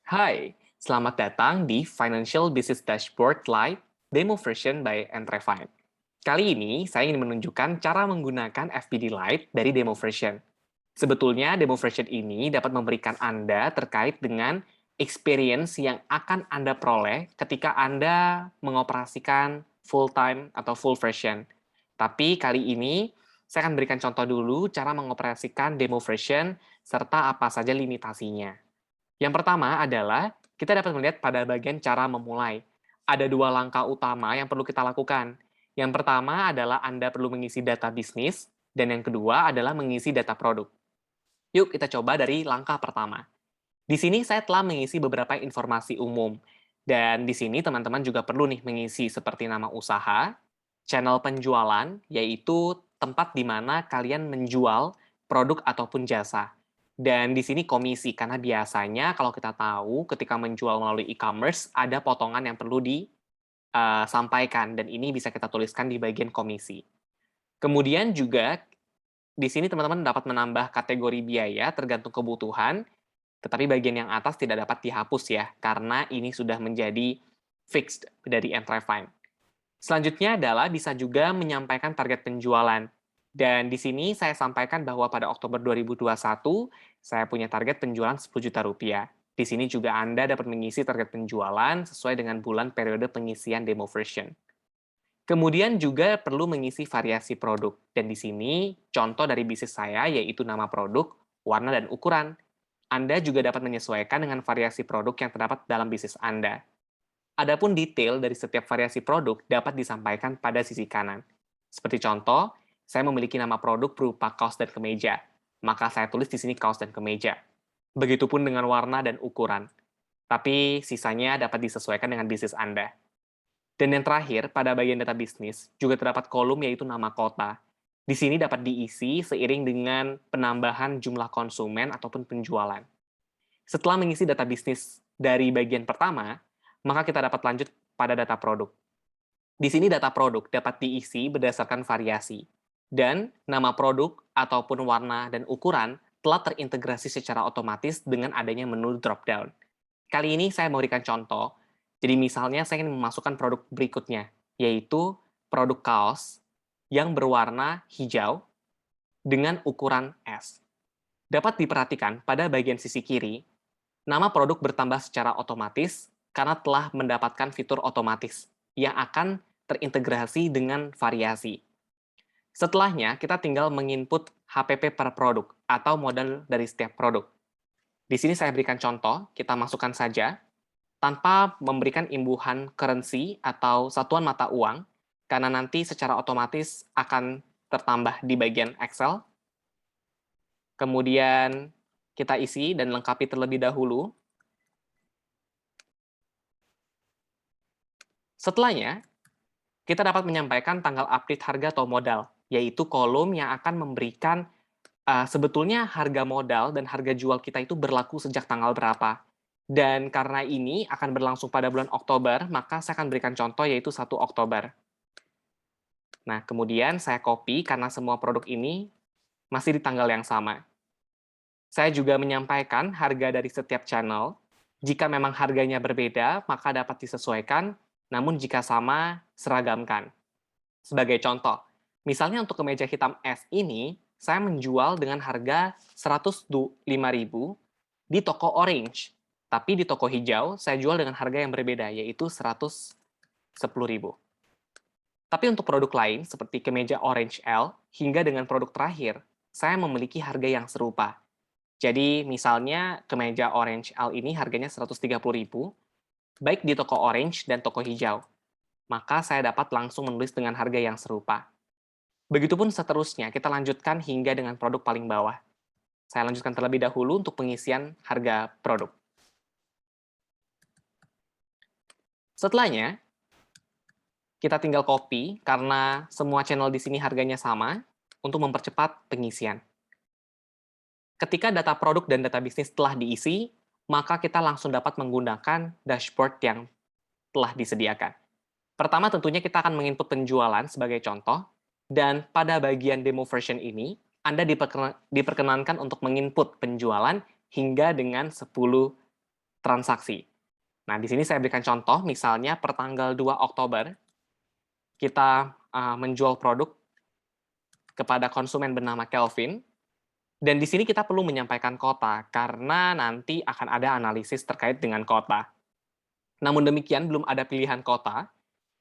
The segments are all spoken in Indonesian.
Hai, selamat datang di Financial Business Dashboard Lite Demo Version by Entrefine. Kali ini, saya ingin menunjukkan cara menggunakan FBD Lite dari demo version. Sebetulnya, demo version ini dapat memberikan Anda terkait dengan experience yang akan Anda peroleh ketika Anda mengoperasikan full-time atau full version. Tapi kali ini, saya akan berikan contoh dulu cara mengoperasikan demo version serta apa saja limitasinya. Yang pertama adalah kita dapat melihat pada bagian cara memulai. Ada dua langkah utama yang perlu kita lakukan. Yang pertama adalah Anda perlu mengisi data bisnis, dan yang kedua adalah mengisi data produk. Yuk kita coba dari langkah pertama. Di sini saya telah mengisi beberapa informasi umum. Dan di sini teman-teman juga perlu nih mengisi seperti nama usaha, channel penjualan, yaitu tempat di mana kalian menjual produk ataupun jasa. Dan di sini komisi, karena biasanya kalau kita tahu ketika menjual melalui e-commerce, ada potongan yang perlu disampaikan, dan ini bisa kita tuliskan di bagian komisi. Kemudian juga di sini teman-teman dapat menambah kategori biaya tergantung kebutuhan, tetapi bagian yang atas tidak dapat dihapus ya, karena ini sudah menjadi fixed dari Entrefine. Selanjutnya adalah bisa juga menyampaikan target penjualan. Dan di sini saya sampaikan bahwa pada Oktober 2021, saya punya target penjualan 10 juta rupiah. Di sini juga Anda dapat mengisi target penjualan sesuai dengan bulan periode pengisian demo version. Kemudian juga perlu mengisi variasi produk. Dan di sini contoh dari bisnis saya yaitu nama produk, warna, dan ukuran. Anda juga dapat menyesuaikan dengan variasi produk yang terdapat dalam bisnis Anda. Adapun detail dari setiap variasi produk dapat disampaikan pada sisi kanan. Seperti contoh, saya memiliki nama produk berupa kaos dan kemeja, maka saya tulis di sini kaos dan kemeja. Begitupun dengan warna dan ukuran. Tapi sisanya dapat disesuaikan dengan bisnis Anda. Dan yang terakhir, pada bagian data bisnis, juga terdapat kolom yaitu nama kota. Di sini dapat diisi seiring dengan penambahan jumlah konsumen ataupun penjualan. Setelah mengisi data bisnis dari bagian pertama, maka kita dapat lanjut pada data produk. Di sini data produk dapat diisi berdasarkan variasi, dan nama produk ataupun warna dan ukuran telah terintegrasi secara otomatis dengan adanya menu drop-down. Kali ini saya memberikan contoh, jadi misalnya saya ingin memasukkan produk berikutnya, yaitu produk kaos yang berwarna hijau dengan ukuran S. Dapat diperhatikan pada bagian sisi kiri, nama produk bertambah secara otomatis karena telah mendapatkan fitur otomatis yang akan terintegrasi dengan variasi. Setelahnya, kita tinggal menginput HPP per produk atau modal dari setiap produk. Di sini saya berikan contoh, kita masukkan saja tanpa memberikan imbuhan currency atau satuan mata uang, karena nanti secara otomatis akan tertambah di bagian Excel. Kemudian kita isi dan lengkapi terlebih dahulu. Setelahnya, kita dapat menyampaikan tanggal update harga atau modal, yaitu kolom yang akan memberikan sebetulnya harga modal dan harga jual kita itu berlaku sejak tanggal berapa. Dan karena ini akan berlangsung pada bulan Oktober, maka saya akan berikan contoh yaitu 1 Oktober. Nah, kemudian saya copy karena semua produk ini masih di tanggal yang sama. Saya juga menyampaikan harga dari setiap channel. Jika memang harganya berbeda, maka dapat disesuaikan, namun jika sama, seragamkan. Sebagai contoh, misalnya untuk kemeja hitam S ini, saya menjual dengan harga 105.000 di toko orange. Tapi di toko hijau, saya jual dengan harga yang berbeda, yaitu 110.000. Tapi untuk produk lain, seperti kemeja orange L, hingga dengan produk terakhir, saya memiliki harga yang serupa. Jadi, misalnya kemeja orange L ini harganya 130.000, baik di toko orange dan toko hijau. Maka saya dapat langsung menulis dengan harga yang serupa. Begitupun seterusnya, kita lanjutkan hingga dengan produk paling bawah. Saya lanjutkan terlebih dahulu untuk pengisian harga produk. Setelahnya, kita tinggal copy karena semua channel di sini harganya sama untuk mempercepat pengisian. Ketika data produk dan data bisnis telah diisi, maka kita langsung dapat menggunakan dashboard yang telah disediakan. Pertama tentunya kita akan menginput penjualan sebagai contoh, dan pada bagian demo version ini, Anda diperkenankan untuk menginput penjualan hingga dengan 10 transaksi. Nah, di sini saya berikan contoh, misalnya per tanggal 2 Oktober, kita menjual produk kepada konsumen bernama Kelvin, dan di sini kita perlu menyampaikan kota, karena nanti akan ada analisis terkait dengan kota. Namun demikian, belum ada pilihan kota,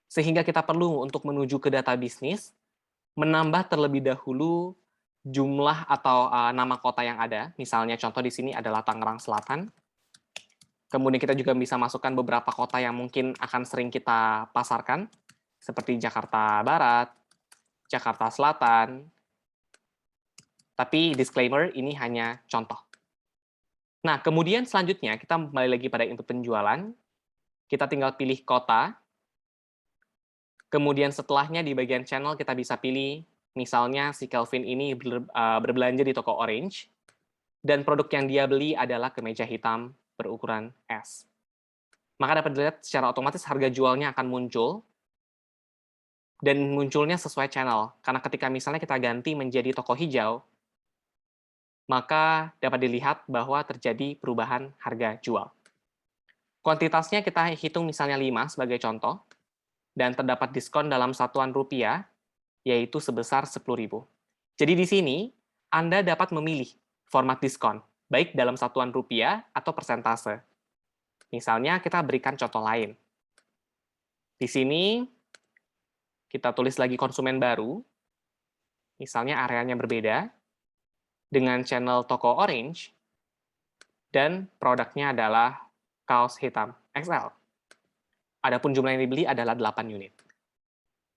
sehingga kita perlu untuk menuju ke data bisnis, menambah terlebih dahulu jumlah atau nama kota yang ada. Misalnya contoh di sini adalah Tangerang Selatan. Kemudian kita juga bisa masukkan beberapa kota yang mungkin akan sering kita pasarkan, seperti Jakarta Barat, Jakarta Selatan. Tapi disclaimer, ini hanya contoh. Nah, kemudian selanjutnya kita kembali lagi pada input penjualan. Kita tinggal pilih kota. Kemudian setelahnya di bagian channel kita bisa pilih, misalnya si Kelvin ini berbelanja di toko Orange, dan produk yang dia beli adalah kemeja hitam berukuran S. Maka dapat dilihat secara otomatis harga jualnya akan muncul, dan munculnya sesuai channel. Karena ketika misalnya kita ganti menjadi toko hijau, maka dapat dilihat bahwa terjadi perubahan harga jual. Kuantitasnya kita hitung misalnya 5 sebagai contoh, dan terdapat diskon dalam satuan rupiah, yaitu sebesar 10.000. Jadi di sini, Anda dapat memilih format diskon, baik dalam satuan rupiah atau persentase. Misalnya kita berikan contoh lain. Di sini, kita tulis lagi konsumen baru, misalnya areanya berbeda, dengan channel toko Orange, dan produknya adalah kaos hitam XL. Adapun jumlah yang dibeli adalah 8 unit.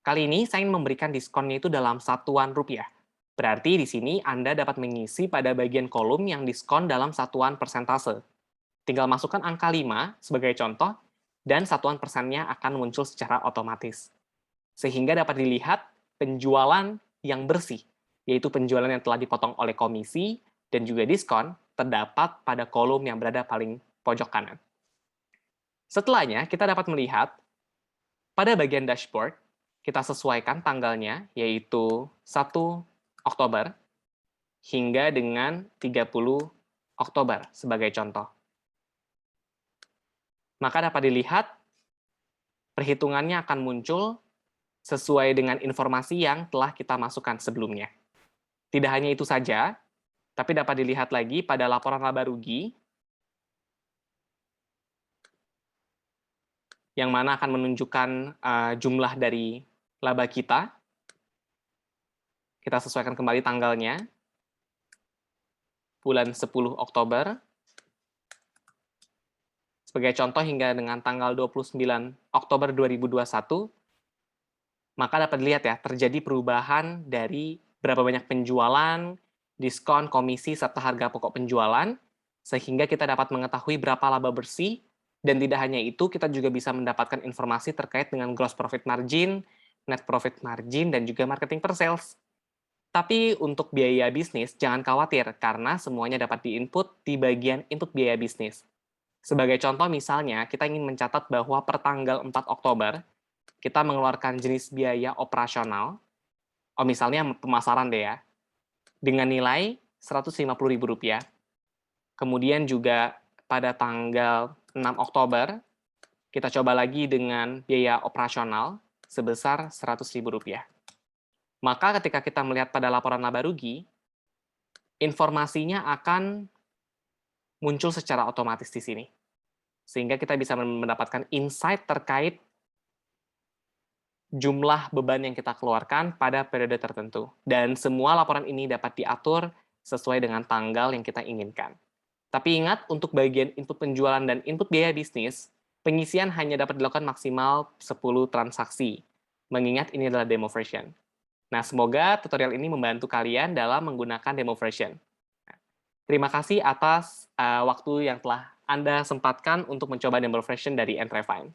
Kali ini saya ingin memberikan diskonnya itu dalam satuan rupiah. Berarti di sini Anda dapat mengisi pada bagian kolom yang diskon dalam satuan persentase. Tinggal masukkan angka 5 sebagai contoh, dan satuan persennya akan muncul secara otomatis. Sehingga dapat dilihat penjualan yang bersih, yaitu penjualan yang telah dipotong oleh komisi dan juga diskon, terdapat pada kolom yang berada paling pojok kanan. Setelahnya, kita dapat melihat pada bagian dashboard, kita sesuaikan tanggalnya, yaitu 1 Oktober hingga dengan 30 Oktober sebagai contoh. Maka dapat dilihat perhitungannya akan muncul sesuai dengan informasi yang telah kita masukkan sebelumnya. Tidak hanya itu saja, tapi dapat dilihat lagi pada laporan laba rugi, yang mana akan menunjukkan jumlah dari laba kita. Kita sesuaikan kembali tanggalnya, bulan 10 Oktober. Sebagai contoh, hingga dengan tanggal 29 Oktober 2021, maka dapat dilihat ya, terjadi perubahan dari berapa banyak penjualan, diskon, komisi, serta harga pokok penjualan, sehingga kita dapat mengetahui berapa laba bersih, dan tidak hanya itu, kita juga bisa mendapatkan informasi terkait dengan gross profit margin, net profit margin, dan juga marketing per sales. Tapi untuk biaya bisnis, jangan khawatir, karena semuanya dapat diinput di bagian input biaya bisnis. Sebagai contoh misalnya, kita ingin mencatat bahwa per tanggal 4 Oktober, kita mengeluarkan jenis biaya operasional, misalnya pemasaran deh ya, dengan nilai Rp150.000. Kemudian juga pada tanggal 6 Oktober, kita coba lagi dengan biaya operasional sebesar Rp100.000. Maka ketika kita melihat pada laporan laba rugi, informasinya akan muncul secara otomatis di sini. Sehingga kita bisa mendapatkan insight terkait jumlah beban yang kita keluarkan pada periode tertentu. Dan semua laporan ini dapat diatur sesuai dengan tanggal yang kita inginkan. Tapi ingat, untuk bagian input penjualan dan input biaya bisnis, pengisian hanya dapat dilakukan maksimal 10 transaksi, mengingat ini adalah demo version. Nah, semoga tutorial ini membantu kalian dalam menggunakan demo version. Terima kasih atas waktu yang telah Anda sempatkan untuk mencoba demo version dari Entrefine.